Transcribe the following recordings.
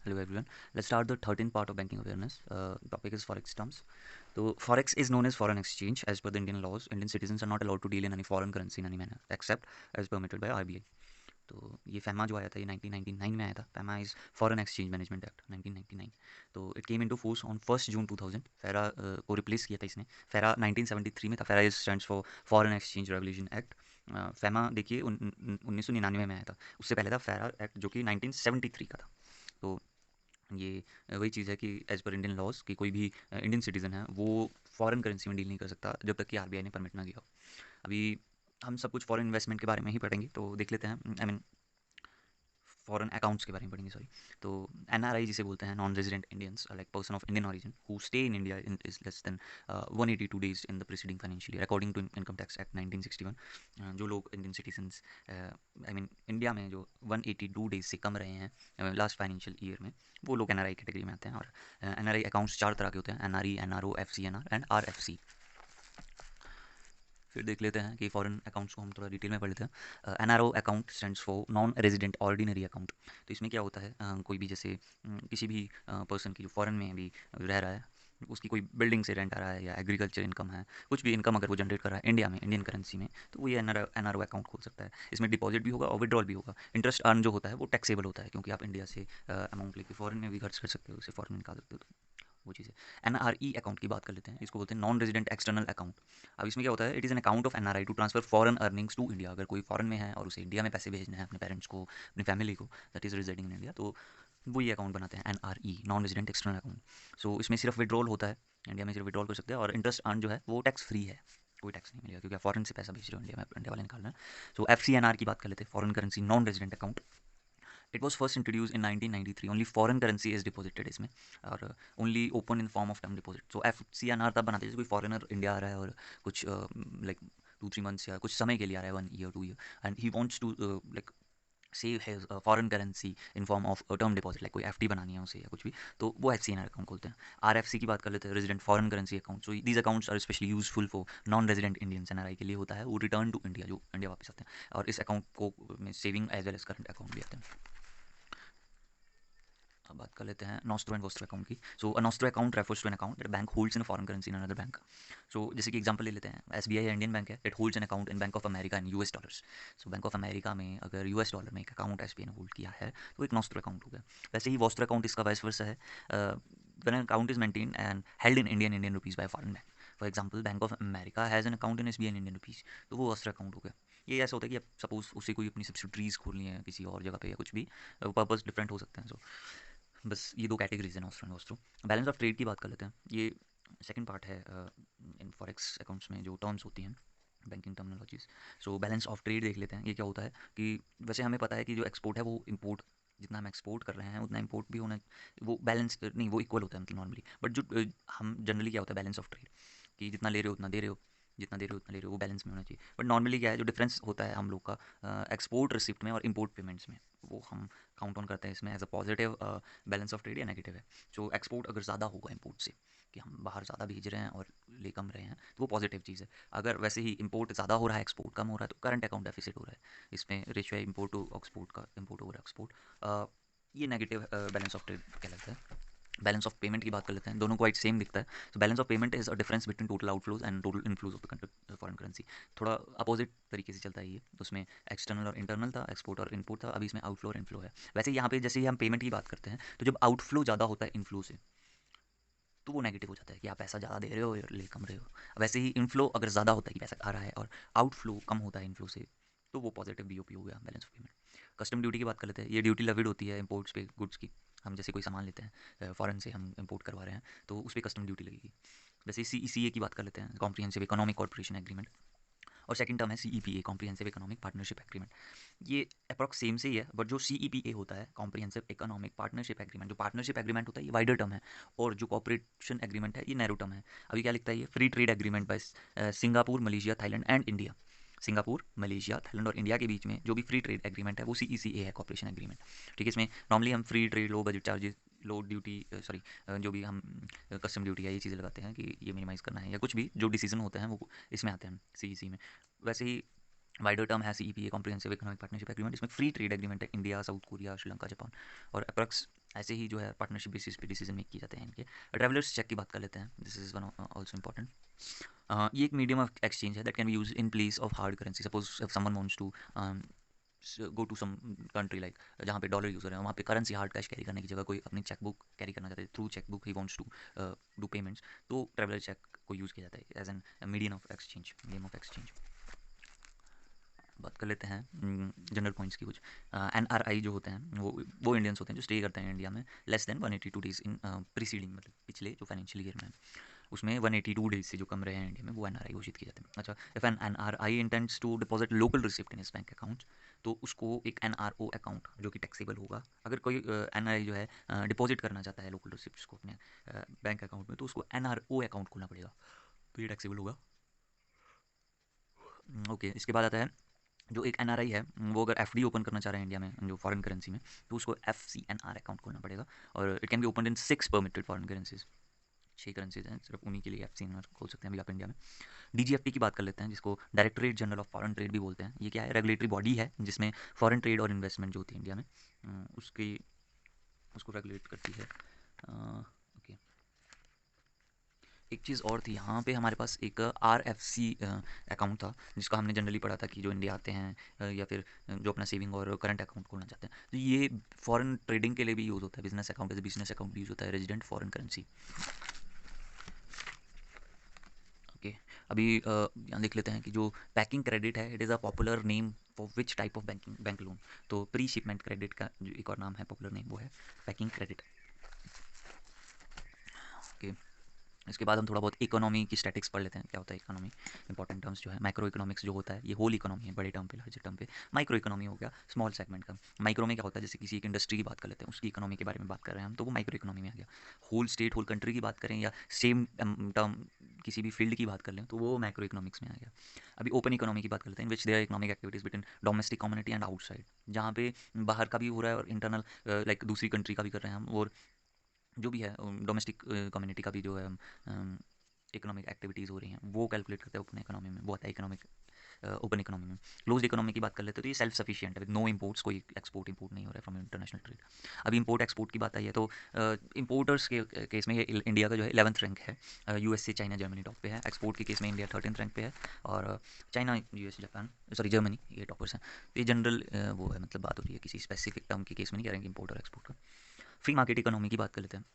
Hello everyone. Let's start the 13th part of banking awareness. Topic is forex terms. So forex is known as foreign exchange. As per the Indian laws, Indian citizens are not allowed to deal in any foreign currency in any manner except as permitted by RBI. तो ये फैमा जो आया था ये 1999 में आया था. FEMA is foreign exchange management act 1999. तो it came into force on 1 June 2000. FERA को रिप्लेस किया था इसने. फेरा 1973 में था. FERA is stands for foreign exchange revolution act. FEMA देखिए 1999 में आया था. उससे पहले था फेरा एक्ट जो कि 1973 का था. तो ये वही चीज़ है कि एज़ पर इंडियन लॉज कि कोई भी इंडियन सिटीज़न है वो फॉरेन करेंसी में डील नहीं कर सकता जब तक कि आरबीआई ने परमिट ना किया हो. अभी हम सब कुछ फॉरेन इन्वेस्टमेंट के बारे में ही पढ़ेंगे तो देख लेते हैं. आई मीन फॉरेन अकाउंट्स के बारे में पढ़ेंगे, सॉरी. तो एनआरआई जिसे बोलते हैं, non resident Indians, like person of Indian origin who stay in India in is less than 182 days in the preceding financial year according to income tax act 1961. जो लोग Indian citizens I mean India में जो 182 days से कम रहे हैं last financial year में, वो लोग एनआरआई कैटेगरी में आते हैं. और एनआरआई अकाउंट्स 4 तरह के होते हैं: NRE, NRO, FCNR and RFC. फिर देख लेते हैं कि फॉरेन अकाउंट्स को हम थोड़ा डिटेल में पढ़ लेते हैं. NRO account stands for non resident ordinary account. तो इसमें क्या होता है, कोई भी जैसे किसी भी पर्सन की जो फॉरेन में भी रह रहा है, उसकी कोई बिल्डिंग से रेंट आ रहा है या एग्रीकल्चर इनकम है, कुछ भी इनकम अगर वो जनरेट कर रहा है इंडिया में इंडियन करेंसी में, तो वो ये एनआरओ अकाउंट खोल सकता है. इसमें डिपॉजिट भी होगा और विड्रॉल भी होगा. इंटरेस्ट अर्न जो होता है वो टैक्सेबल होता है क्योंकि आप इंडिया से अमाउंट लेके फॉरेन में भी खर्च कर सकते हो, उसे फॉरेन में निकाल सकते हो. तो वो चीज़ है. एनआरई अकाउंट की बात कर लेते हैं. इसको बोलते हैं नॉन रेजिडेंट एक्सटर्नल अकाउंट. अब इसमें क्या होता है, it is an account of NRI to transfer foreign earnings to India. अगर कोई फॉरेन में है और उसे इंडिया में पैसे भेजने हैं अपने पेरेंट्स को, अपनी फैमिली को that is residing in India, तो वो ये अकाउंट बनाते हैं NRE, non resident external account. So इसमें सिर्फ विड्रॉल होता है, इंडिया में सिर्फ विड्रॉल कर सकते हैं, और इंटरेस्ट अर्न जो है वो टैक्स फ्री है. कोई टैक्स नहीं मिलेगा क्योंकि आप फॉरेन से पैसा भेज रहे हो इंडिया में, इंडिया वाले निकालना है. So F C N R की बात कर लेते हैं, foreign currency non resident account. It was first introduce in 1993. Only foreign currency is deposited इसमें, और only open in form of term deposit. So F C N R तब बनाते हैं जैसे कोई फॉरेनर इंडिया आ रहा है और कुछ लाइक 2-3 मंथ्स या कुछ समय के लिए आ रहा है, 1 year 2 year, and he wants to like save has foreign currency in form of term deposit, like कोई एफडी बनानी है उसे या कुछ भी, तो वो F C N R account खोलते हैं. आरएफसी की बात कर लेते हैं, resident foreign currency account. So these accounts are specially useful for non resident Indians. NRI के लिए होता है वो रिटर्न टू इंडिया, जो इंडिया वापस आते हैं, और इस अकाउंट को में saving as well as current account भी आते हैं. अब बात कर लेते हैं नॉस्ट्रो एंड वोस्ट्रो अकाउंट की. So a nostro account refers to an account that bank holds in foreign currency in another bank. So जैसे कि एग्जांपल ले लेते हैं, एसबीआई इंडियन बैंक है, it holds an account in bank of America in US dollars. So bank of America में अगर US dollar में एक अकाउंट एसबीआई ने होल्ड किया है तो एक नॉस्ट्रो अकाउंट हो गया. वैसे ही वोस्ट्रो अकाउंट इसका वाइस वर्सा है. When an account is maintained and held in Indian rupees bye foreign bank, for example bank of America has an account in SBI Indian rupees, तो वो vostro account हो गया. ये ऐसा होता है कि अब सपोज उसे कोई अपनी सब्सिडरीज खोलनी है किसी और जगह पे या कुछ भी, पर्पस डिफरेंट हो सकते हैं. सो बस ये दो कैटेगरीज हैं nostro and vostro. Balance of trade की बात कर लेते हैं. ये सेकंड पार्ट है इन फॉरेक्स अकाउंट्स में जो टर्म्स होती हैं, banking terminologies. So balance of trade देख लेते हैं. ये क्या होता है कि वैसे हमें पता है कि जो एक्सपोर्ट है वो इम्पोर्ट, जितना हम एक्सपोर्ट कर रहे हैं उतना इम्पोर्ट भी होना, वो बैलेंस नहीं, वो इक्वल होता है मतलब नॉर्मली. बट जो हम जनरली क्या होता है बैलेंस ऑफ ट्रेड, कि जितना ले रहे हो उतना दे रहे हो, जितना दे रहे हो उतना ले रहे हो, वो बैलेंस में होना चाहिए. बट नॉर्मली क्या है, जो डिफरेंस होता है हम लोग का एक्सपोर्ट रिसिप्ट में और इम्पोर्ट पेमेंट्स में, वो हम काउंट ऑन करते हैं इसमें as a positive balance of trade या नेगेटिव है. जो एक्सपोर्ट अगर ज़्यादा होगा इम्पोर्ट से, कि हम बाहर ज़्यादा भेज रहे हैं और ले कम रहे हैं, तो वो पॉजिटिव चीज़ है. अगर वैसे ही इम्पोर्ट ज़्यादा हो रहा है एक्सपोर्ट कम हो रहा है, तो करंट अकाउंट डेफिसिट हो रहा है. इसमें रेशियो है इम्पोर्ट टू एक्सपोर्ट का, इम्पोर्ट ओवर एक्सपोर्ट. ये नेगेटिव बैलेंस ऑफ ट्रेड कहलाता है. बैलेंस ऑफ पेमेंट की बात कर लेते हैं. दोनों क्वाइट सेम दिखता है. तो balance of payment is a difference between total outflows and total inflows of the foreign currency. थोड़ा अपोजिट तरीके से चलता है ये. उसमें एक्सटर्नल और इंटरनल था, एक्सपोर्ट और इनपुट था. अभी इसमें आउटफ्लो और इनफ्लो है. वैसे यहाँ पे जैसे ही हम पेमेंट की बात करते हैं, तो जब आउटफ्लो ज़्यादा होता है इनफ्लो से, तो वो नेगेटिव हो जाता है कि आप पैसा ज़्यादा दे रहे हो और ले कम रहे हो. वैसे ही इनफ्लो अगर ज़्यादा होता है कि पैसा आ रहा है, और आउटफ्लो कम होता है इनफ्लो से, तो वो पॉजिटिव बीओपी हो गया, balance of payment. Custom duty की बात कर लेते हैं. ये ड्यूटी लेविड होती है इम्पोर्ट्स पे गुड्स की. हम जैसे कोई सामान लेते हैं फॉरेन से, हम इम्पोर्ट करवा रहे हैं, तो उस पर कस्टम ड्यूटी लगेगी. वैसे सी ई सी ए की बात कर लेते हैं, कॉम्प्रिहेंसिव इकोनॉमिक कॉर्पोरेशन एग्रीमेंट. और सेकंड टर्म है C E P A, comprehensive economic partnership agreement. ये अप्रॉक्स सेम से ही है, बट जो सी ई पी ए होता है, कॉम्प्रिहेंसिव इकोनॉमिक पार्टनरशिप एग्रीमेंट, जो पार्टनरशिप एग्रीमेंट होता है ये वाइडर टर्म है, और जो कॉपरेशन एग्रीमेंट है ये नैरो टर्म है. अभी क्या लिखता है, ये free trade agreement by Singapore, Malaysia, Thailand and India. Singapore, Malaysia, Thailand और इंडिया के बीच में जो भी फ्री ट्रेड एग्रीमेंट है वो सी ई सी ए है, कॉपरेशन एग्रीमेंट. ठीक है. इसमें नॉर्मली हम free trade, low budget charges, low duty, sorry, जो भी हम कस्टम ड्यूटी है ये चीज़ें लगाते हैं कि ये मिनिमाइज़ करना है, या कुछ भी जो डिसीजन होते हैं वो इसमें आते हैं सी ई सी में. वैसे ही वाइडर टर्म है C E P A, comprehensive economic partnership agreement. इसमें फ्री ट्रेड एग्रीमेंट है India, south Korea, Sri Lanka, Japan. और अप्रॉक्स ऐसे ही जो है पार्टनरशिप बेसिस पे डिसीजन मेक किए जाते हैं इनके। ट्रैवलर्स चेक की बात कर लेते हैं, this is one also important. ये एक मीडियम ऑफ एक्सचेंज है that can be use in place of hard currency. Suppose if someone wants to go to some country like जहाँ पे डॉलर यूज़ हो रहे हैं, वहाँ पे करेंसी हार्ड कैश कैरी करने की जगह कोई अपनी चेक बुक कैरी करना चाहता है, through cheque book he wants to do payments, तो ट्रैवलर चेक को यूज़ किया जाता है as an medium of exchange, medium of exchange. बात कर लेते हैं जनरल पॉइंट्स की कुछ। NRI जो होते हैं वो इंडियंस होते हैं जो स्टे करते हैं इंडिया में लेस देन 182 डेज इन प्रीसीडिंग, मतलब पिछले जो फाइनेंशियल ईयर में है, उसमें 182 डेज से जो कम रहे हैं इंडिया में, वो NRI घोषित किए जाते हैं। अच्छा, if an NRI intends to deposit local receipt in इस बैंक अकाउंट, तो उसको एक NRO अकाउंट जो कि टैक्सेबल होगा। अगर कोई NRI जो है डिपॉजिट करना चाहता है लोकल रिसिप्ट को अपने बैंक अकाउंट में, तो उसको NRO अकाउंट खोलना पड़ेगा, तो ये टैक्सेबल होगा। ओके, इसके बाद आता है जो एक NRI है, वो अगर FD ओपन करना चाह रहे हैं इंडिया में जो फॉरेन करेंसी में, तो उसको FCNR अकाउंट खोलना पड़ेगा, और it can be open in 6 permitted foreign currencies. 6 currencies हैं, सिर्फ उन्हीं के लिए FCNR खोल सकते हैं अभी आप इंडिया में। DGFT की बात कर लेते हैं, जिसको directorate general of foreign trade भी बोलते हैं। ये क्या है, रेगुलेटरी बॉडी है जिसमें फॉरेन ट्रेड और इन्वेस्टमेंट जो होती है इंडिया में, उसकी उसको रेगुलेट करती है। ओके, एक चीज़ और थी यहाँ पे, हमारे पास एक RFC अकाउंट था, जिसका हमने जनरली पढ़ा था कि जो इंडिया आते हैं या फिर जो अपना सेविंग और करंट अकाउंट खोलना चाहते हैं, तो ये फॉरेन ट्रेडिंग के लिए भी यूज़ होता है, business account as business account भी यूज़ होता है, रेजिडेंट फॉरेन करेंसी। ओके, अभी यहाँ देख लेते हैं कि जो पैकिंग क्रेडिट है, it is a popular name for which type of bank loan. तो प्री शिपमेंट क्रेडिट का जो एक और नाम है, पॉपुलर नेम, वो है पैकिंग क्रेडिट। ओके, इसके बाद हम थोड़ा बहुत इकोनॉमी की स्टैटिक्स पढ़ लेते हैं, क्या होता है इकोनॉमी। इंपॉर्टेंट टर्म्स जो है, माइक्रो इकोनॉमिक्स जो होता है, ये होल इकोनॉमी है बड़े टर्म पे, लार्जर टर्म पे। माइक्रो इकोनॉमी हो गया स्मॉल सेगमेंट का। माइक्रो में क्या होता है, जैसे किसी एक इंडस्ट्री की बात कर लेते हैं, उसकी इकोनॉमी के बारे में बात कर रहे हैं हम, तो वो माइक्रो इकोनॉमी में आ गया। होल स्टेट, होल कंट्री की बात करें, या सेम टर्म किसी भी फील्ड की बात कर लें, तो वो माइक्रो इकोनॉमिक्स में आ गया। अभी ओपन इकोनॉमी की बात कर लेते हैं, which their economic activities between domestic community and outside, जहाँ पे बाहर का भी हो रहा है और इंटरनल लाइक दूसरी कंट्री का भी कर रहे हैं हम, और जो भी है डोमेस्टिक कम्युनिटी का भी जो है इकोनॉमिक एक्टिविटीज़ हो रही हैं, वो कैलकुलेट करते हैं ओपन इकोनॉमी में, वो आता है इकोनॉमिक ओपन इकोनॉमी में। क्लोज्ड इकोनॉमी की बात कर लेते हैं, तो ये सेल्फ सफिशिएंट है, विद नो इंपोर्ट्स, कोई एक्सपोर्ट इंपोर्ट नहीं हो रहा है फ्रॉम इंटरनेशनल ट्रेड। अभी इंपोर्ट एक्सपोर्ट की बात आई है, तो इंपोर्टर्स के केस में ये इंडिया का जो है 11th रैंक है। US से चाइना जर्मनी टॉप पे है। एक्सपोर्ट के केस में इंडिया 13th रैंक पे है, और China US Japan sorry Germany ये टॉपर्स हैं। तो ये जनरल वो है, मतलब बात हो रही है किसी स्पेसिफिक टर्म के केस में नहीं कह रहे हैं कि इंपोर्ट और एक्सपोर्ट का। फ्री मार्केट इकोनॉमी की बात कर लेते हैं।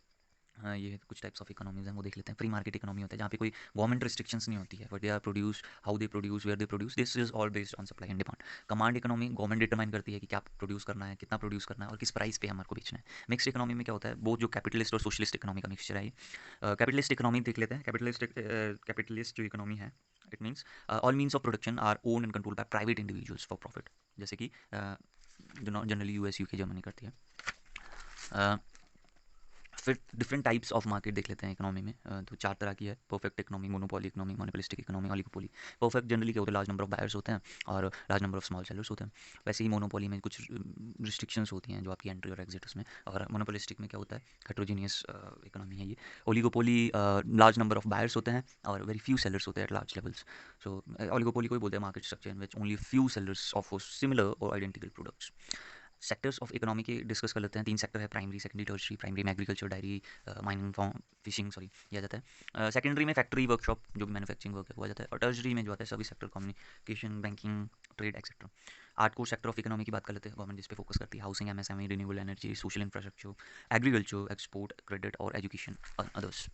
हाँ, ये कुछ टाइप्स ऑफ इकोनॉमीज हैं, वो देख लेते हैं। फ्री मार्केट इकोनॉमी होता है जहाँ पे कोई गवर्नमेंट रिस्ट्रिक्शंस नहीं होती है, but they are produce, how they produce, where they produce, this is all based on supply and demand. Command economy, government determine करती है कि क्या प्रोड्यूस करना है, कितना प्रोड्यूस करना है, और किस प्राइस पे हमारे को बेचना है। मिक्स्ड इकोनॉमी में क्या होता है, वो जो कैपिटलिस्ट और सोशलिस्ट इकोनॉमी का मिक्सचर है। कैपिटलिस्ट इकोनॉमी देख लेते हैं। कैपिटलिस्ट जो इकोनॉमी है, it means all means of production our own and control by private individuals for profit, जैसे कि जो जनरली US UK जर्मनी करती है। फिर डिफरेंट टाइप्स ऑफ मार्केट देख लेते हैं इकोनॉमी में। तो 4 तरह की है, perfect economy, monopoly economy, monopolistic economy, oligopoly. Perfect generally क्या होता है, लार्ज नंबर ऑफ बायर्स होते हैं और large number of small sellers होते हैं। वैसे ही मोनोपोली में कुछ रिस्ट्रिक्शंस होती हैं जो आपकी एंट्री और एग्जिट उसमें, और मोनोपोलिस्टिक में क्या होता है, हेट्रोजीनियस इकोनॉमी है ये। Oligopoly, large number of buyers होते हैं और वेरी फ्यू सेलर्स होते हैं at large levels. So oligopoly को ही बोलते हैं market structure in which only few sellers offer similar और identical products. Sectors of economy के डिस्कस कर लेते हैं। 3 सेक्टर है, प्राइमरी, सेकेंडरी, टर्शरी। प्राइमरी में agriculture, dairy, mining, farm, fishing sorry किया जाता है। सेकेंडरी में फैक्ट्री, वर्कशॉप, जो भी मैन्युफैक्चरिंग वर्क हुआ जाता है। और टर्शरी में जो आता है सभी sector, communication, banking, trade etcetera. 8 core sector of economy की बात कर लेते हैं, गवर्नमेंट जिस पे फोकस करती है, housing, MSME, renewable energy, social infrastructure, agriculture, export, credit और एजुकेशन और अदर्स।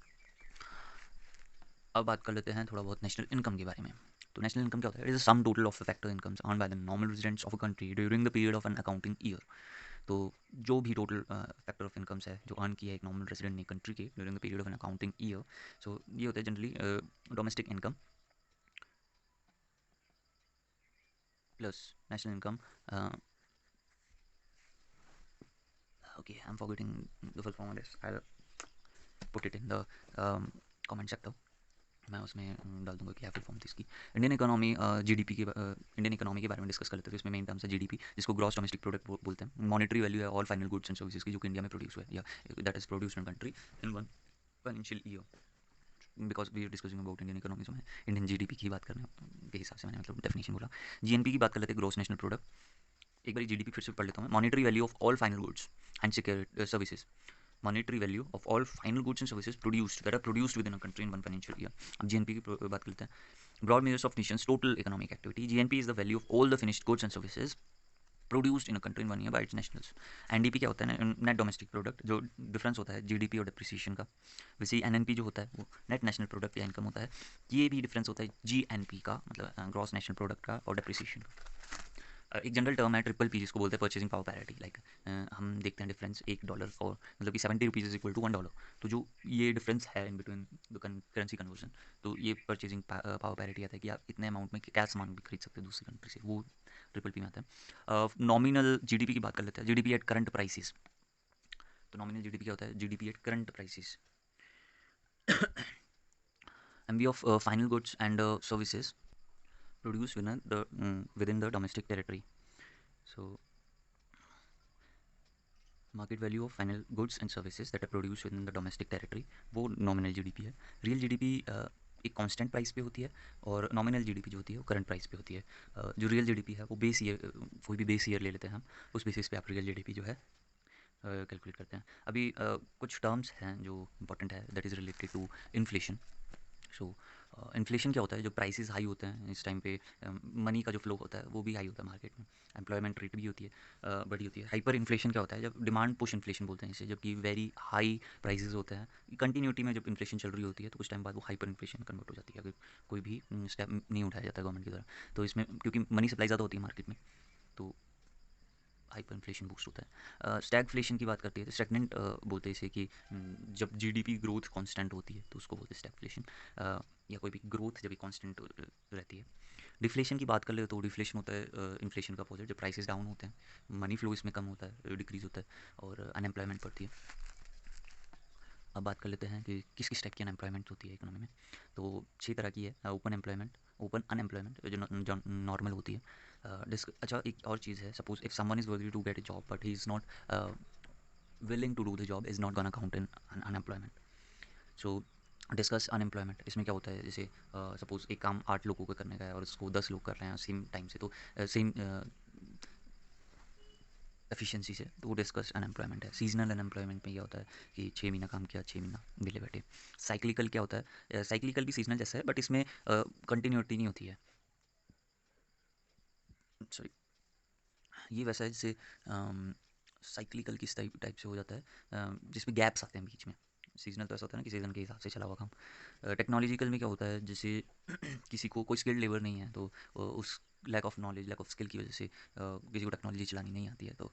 अब बात कर लेते हैं थोड़ा बहुत नेशनल इनकम के बारे में। तो नेशनल इनकम क्या होता है, it is sum total of factor incomes earn by the normal residents of a country during the period of an accounting year. तो जो भी टोटल फैक्टर ऑफ इनकम्स है जो अर्न किया है एक नॉर्मल रेजिडेंट ने कंट्री के during the period of an accounting year, so ये होता है generally domestic income plus national income. Okay, I am forgetting the full form of this, I put it in the comment sector. मैं उसमें डाल दूंगा कि full form थी इसकी। इंडियन इकोनॉमी, GDP के इंडियन इकोनॉमी के बारे में डिस्कस कर लेते हैं। तो इसमें मेन टर्म्स है GDP, जिसको ग्रॉस डोमेस्टिक प्रोडक्ट बोलते हैं। मॉनेटरी वैल्यू है all final goods and services की जो कि इंडिया में प्रोड्यूस हुआ है या that is produced in country in one financial year. Because we are discussing about Indian economy, में इंडियन GDP की बात करने के हिसाब से मैंने मतलब डेफिनेशन बोला। GNP की बात कर लेते हैं, ग्रोस नेशनल प्रोडक्ट। एक बार जीडीपी फिर से पढ़ लेता हूँ मैं। Monetary value of all final goods and security services, monetary value of all final goods and services produced that are produced within a country in one financial year. अब GNP की बात करते हैं। broad measures of nation's total economic activity, GNP is the value of all the finished goods and services produced in a country in 1 year by its nationals। NDP क्या होता है, net domestic product, जो difference होता है GDP और depreciation का। वैसे ही NNP जो होता है वो नेट नेशनल प्रोडक्ट या इनकम होता है। ये भी डिफरेंस होता है जीएनपी का, मतलब ग्रॉस नेशनल प्रोडक्ट का, और डिप्रिसिएशन का। एक जनरल टर्म है ट्रिपल पी, जिसको बोलते हैं परचेसिंग पावर पैरिटी। लाइक हम देखते हैं डिफरेंस $1 और मतलब कि ₹70 इज इक्वल टू $1। तो जो ये डिफरेंस है in between the currency conversion, तो ये परचेसिंग पावर पैरिटी आता है कि आप इतने अमाउंट में क्या सामान भी खरीद सकते हैं दूसरी कंट्री से, वो ट्रिपल पी में आता है। नॉमिनल जीडीपी की बात कर लेते हैं, जीडीपी एट करंट प्राइसेस। तो नॉमिनल जीडीपी क्या होता है, GDP at current prices. MV of final goods and services produced within the domestic territory. So market value of final goods and services that are produce within the domestic territory, वो nominal GDP है। Real GDP एक constant price पे होती है, और nominal GDP जो होती है वो करंट प्राइस पे होती है। जो रियल जीडीपी है वो बेस ईयर, कोई भी बेस ईयर ले लेते हैं हम, उस बेसिस पे आप रियल जीडीपी जो है कैलकुलेट करते हैं। अभी कुछ टर्म्स हैं जो इंपॉर्टेंट है, that is related to inflation. So inflation क्या होता है, जो प्राइसेस हाई होते हैं इस टाइम पे, मनी का जो फ्लो होता है वो भी हाई होता है मार्केट में, एम्प्लॉयमेंट रेट भी होती है, बड़ी होती है। हाइपर इन्फ्लेशन क्या होता है, जब डिमांड पुश इन्फ्लेशन बोलते हैं इसे, जबकि वेरी हाई प्राइसेस होते हैं कंटिन्यूटी में, जब इन्फ्लेशन चल रही होती है तो कुछ टाइम बाद वो हाइपर इन्फ्लेशन कन्वर्ट हो जाती है अगर कोई भी स्टेप नहीं उठाया जाता गवर्नमेंट की तरफ। तो इसमें क्योंकि मनी सप्लाई ज़्यादा होती है मार्केट में, तो हाइपर इन्फ्लेशन बूस्ट होता है। स्टैगफ्लेशन की बात करते हैं तो स्टैगनेंट बोलते हैं इसे, कि जब जीडीपी ग्रोथ कांस्टेंट होती है तो उसको बोलते हैं स्टैगफ्लेशन, या कोई भी ग्रोथ जब कांस्टेंट रहती है। डिफ्लेशन की बात कर ले तो डिफ्लेशन होता है इन्फ्लेशन का अपोजिट, जब प्राइसेस डाउन होते हैं, मनी फ्लो इसमें कम होता है, डिक्रीज होता है, और अनएम्प्लॉयमेंट बढ़ती है। अब बात कर लेते हैं कि किस किस टाइप की अनएम्प्लॉयमेंट होती है इकोनॉमी में। तो 6 तरह की है। ओपन एम्प्लॉयमेंट, ओपन अनएम्प्लॉयमेंट जो नॉर्मल होती है। अच्छा, एक और चीज़ है, suppose if someone is worthy to get a job but he is not willing to do the job, is not gonna count in unemployment. So discuss unemployment, इसमें क्या होता है, जैसे सपोज एक काम 8 लोगों को करने का है और उसको 10 लोग कर रहे हैं सेम टाइम से, तो सेम एफिशिएंसी से, तो वो डिस्कस अनएम्प्लॉयमेंट है। सीजनल अनएम्प्लॉयमेंट में ये होता है कि 6 महीना काम किया, 6 महीना विले बैठे। साइक्लिकल क्या होता है, साइक्लिकल भी सीजनल जैसा है बट इसमें कंटिन्यूटी नहीं होती है। सॉरी, ये वैसा है जैसे साइक्लिकल किस टाइप से हो जाता है, जिसमें गैप्स आते हैं बीच में। सीजनल तो ऐसा होता है ना कि सीज़न के हिसाब से चला हुआ काम। टेक्नोलॉजिकल में क्या होता है, जैसे किसी को कोई स्किल्ड लेबर नहीं है, तो उस lack of knowledge, lack of skill की वजह से किसी को टेक्नोलॉजी चलानी नहीं आती है, तो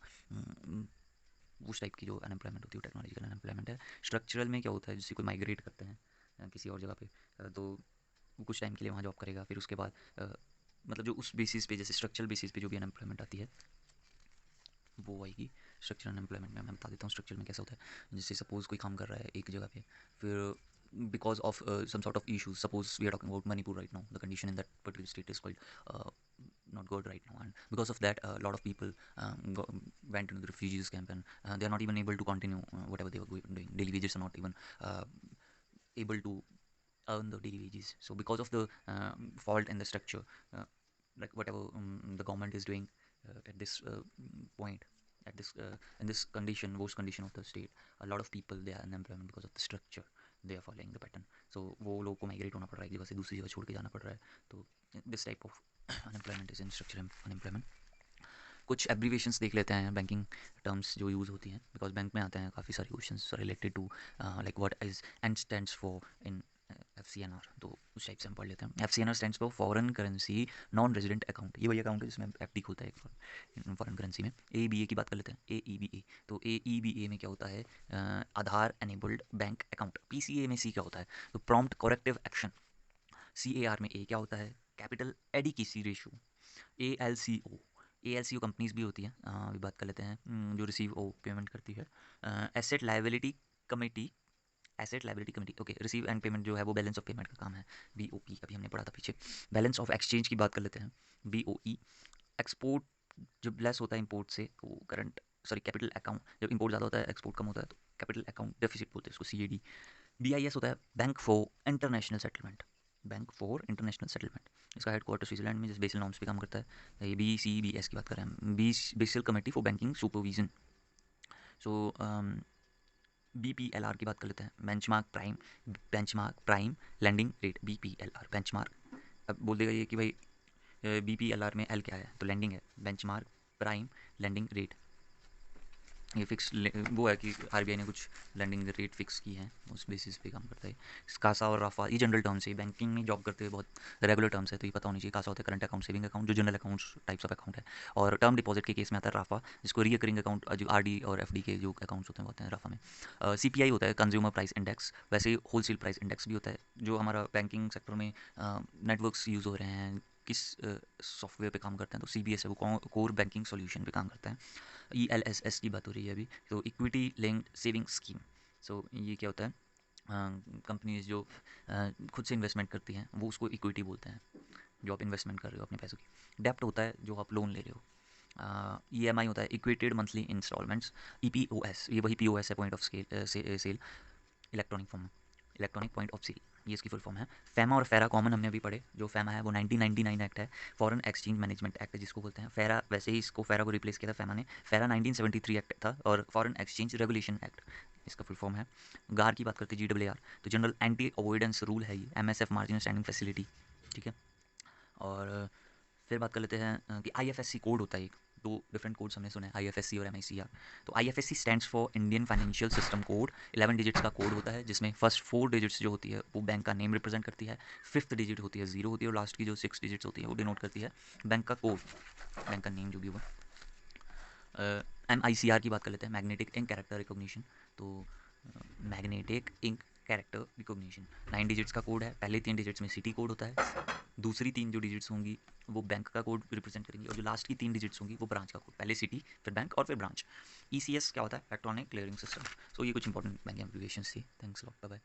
उस टाइप की जो अनएम्प्लॉयमेंट होती है वो टेक्नोलॉजिकल अनएम्प्लॉयमेंट है। स्ट्रक्चरल में क्या होता है, जैसे कोई माइग्रेट करते हैं किसी और जगह पे, तो वो कुछ टाइम के लिए वहाँ जॉब करेगा, फिर उसके बाद मतलब जो उस बेसिस पे, जैसे स्ट्रक्चरल बेसिस पे जो भी अनएम्प्लॉयमेंट आती है वो आएगी। स्ट्रक्चरल अनएम्प्लॉयमेंट में मैं बता देता हूँ स्ट्रक्चर में कैसा होता है। जैसे सपोज़ कोई काम कर रहा है एक जगह पे, फिर because of some sort of issues, suppose we are talking about Manipur right now, the condition in that particular state is quite not good right now, and because of that a lot of people went into the refugees camp, and they are not even able to continue whatever they were doing. Daily wages are not even able to earn the daily wages. So because of the fault in the structure, uh, like whatever the government is doing at this point, at this in this condition, worst condition of the state, a lot of people they are unemployment because of the structure they are following the pattern. So वो लोगों को migrate होना पड़ रहा है, एक जगह से दूसरी जगह छोड़ के जाना पड़ रहा है, तो this type of unemployment is in structure unemployment. कुछ एब्रीवेशंस देख लेते हैं बैंकिंग टर्म्स जो यूज़ होती हैं, बिकॉज बैंक में आते हैं काफ़ी सारे questions related to like what is and stands for in FCNR, तो उस टाइप से हम पढ़ लेते हैं। FCNR stands for foreign currency non resident account, ये वही अकाउंट है जिसमें FD खुलता है एक फॉरेन करेंसी में। AEBA की बात कर लेते हैं, AEBA, तो AEBA में क्या होता है, आधार एनेबल्ड बैंक अकाउंट। PCA में C क्या होता है, तो प्रॉम्प्ट करेक्टिव एक्शन। CAR में A क्या होता है, capital adequacy ratio. ALCO companies भी होती हैं, अभी बात कर लेते हैं, जो रिसीव ओ पेमेंट करती है। Asset liability committee, asset liability committee, okay. Receive and payment जो है वो बैलेंस ऑफ पेमेंट का काम है, BOP, अभी हमने पढ़ा था पीछे। बैलेंस ऑफ एक्सचेंज की बात कर लेते हैं, BOE। एक्सपोर्ट जब लेस होता है इंपोर्ट से, तो करंट सॉरी कैपिटल अकाउंट, जब इंपोर्ट ज़्यादा होता है एक्सपोर्ट कम होता है, तो कैपिटल अकाउंट डेफिसिट बोलते हैं इसको, CAD। BIS होता है bank for international settlement, bank for international settlement. इसका हेडक्वार्टर स्विट्जरलैंड में, जिस बेसल नॉर्म्स पे काम करता है। ये BCBS की बात कर रहे हैं, basal committee for banking supervision. So BPLR की बात कर लेते हैं, benchmark prime landing rate, BPLR benchmark. अब बोल देगा ये कि भाई BPLR में L क्या है, तो लैंडिंग है, बेंचमार्क प्राइम लैंडिंग रेट। ये फिक्स वो है कि RBI ने कुछ लैंडिंग रेट फिक्स की है, उस बेसिस पे काम करता है। कासा और राफा ये जनरल टर्म्स है, बैंकिंग में जॉब करते हुए बहुत रेगुलर टर्म्स है, तो ये पता होनी चाहिए। कासा होता है करंट अकाउंट, सेविंग अकाउंट, जो general accounts types of account है। और टर्म डिपॉजिट के केस में आता है राफा, जिसको रिकरिंग अकाउंट, जो RD और FD के जो अकाउंट्स होते हैं वो होते हैं राफा में। CPI होता है कंज्यूमर प्राइस इंडेक्स, वैसे ही होलसेल प्राइस इंडेक्स भी होता है, जो हमारा बैंकिंग सेक्टर में नेटवर्क्स यूज़ हो रहे हैं, किस सॉफ्टवेयर पे काम करते हैं, तो CBS है, वो कोर बैंकिंग सॉल्यूशन पे काम करता है। ELSS की बात हो रही है अभी, तो इक्विटी लिंक्ड सेविंग स्कीम। सो ये क्या होता है, कंपनीज जो खुद से इन्वेस्टमेंट करती हैं वो उसको इक्विटी बोलते हैं, जो आप इन्वेस्टमेंट कर रहे हो अपने पैसों की। डेप्ट होता है जो आप लोन ले रहे हो। EMI होता है इक्वेटेड मंथली इंस्टॉलमेंट्स। EPOS, ये वही POS है, point of sale, electronic form, electronic point of sale, ये इसकी फुल फॉर्म है। फैमा और फेरा कॉमन हमने अभी पढ़े, जो फैमा है वो 1999 एक्ट है, फॉरेन एक्सचेंज मैनेजमेंट एक्ट जिसको बोलते हैं। फेरा वैसे ही इसको फेरा को रिप्लेस किया था फैमा ने, फेरा 1973 एक्ट था, और फॉरेन एक्सचेंज रेगुलेशन एक्ट इसका फुल फॉर्म है। गार की बात करते हैं, GAR, तो जनरल एंटी अवॉइडेंस रूल है ये, MSF मार्जिनल स्टैंडिंग फैसिलिटी, ठीक है। और फिर बात कर लेते हैं कि IFSC कोड होता है एक, दो डिफरेंट कोड्स हमने सुने हैं, IFSC और MICR। तो IFSC stands for Indian financial system code, 11 digits का कोड होता है, जिसमें फर्स्ट 4 डिजिट्स जो होती है वो बैंक का नेम रिप्रेजेंट करती है, 5th डिजिट होती है 0 होती है, और लास्ट की जो 6 डिजिट्स होती है वो डिनोट करती है बैंक का कोड, बैंक का नेम जो भी हुआ। MICR की बात कर लेते हैं, मैग्नेटिक इंक कैरेक्टर रिकॉग्निशन। तो magnetic ink character recognition 9 digits का कोड है, पहले 3 डिजिट्स में सिटी कोड होता है, दूसरी 3 जो डिजिट्स होंगी वो बैंक का कोड रिप्रेजेंट करेंगी, और जो लास्ट की 3 डिजिट्स होंगी वो ब्रांच का कोड, पहले सिटी फिर बैंक और फिर ब्रांच। ECS क्या होता है, इलेक्ट्रॉनिक क्लियरिंग सिस्टम। सो ये कुछ इंपॉर्टेंट बैंकिंग एप्लीकेशंस थी। Thanks lot, bye bye.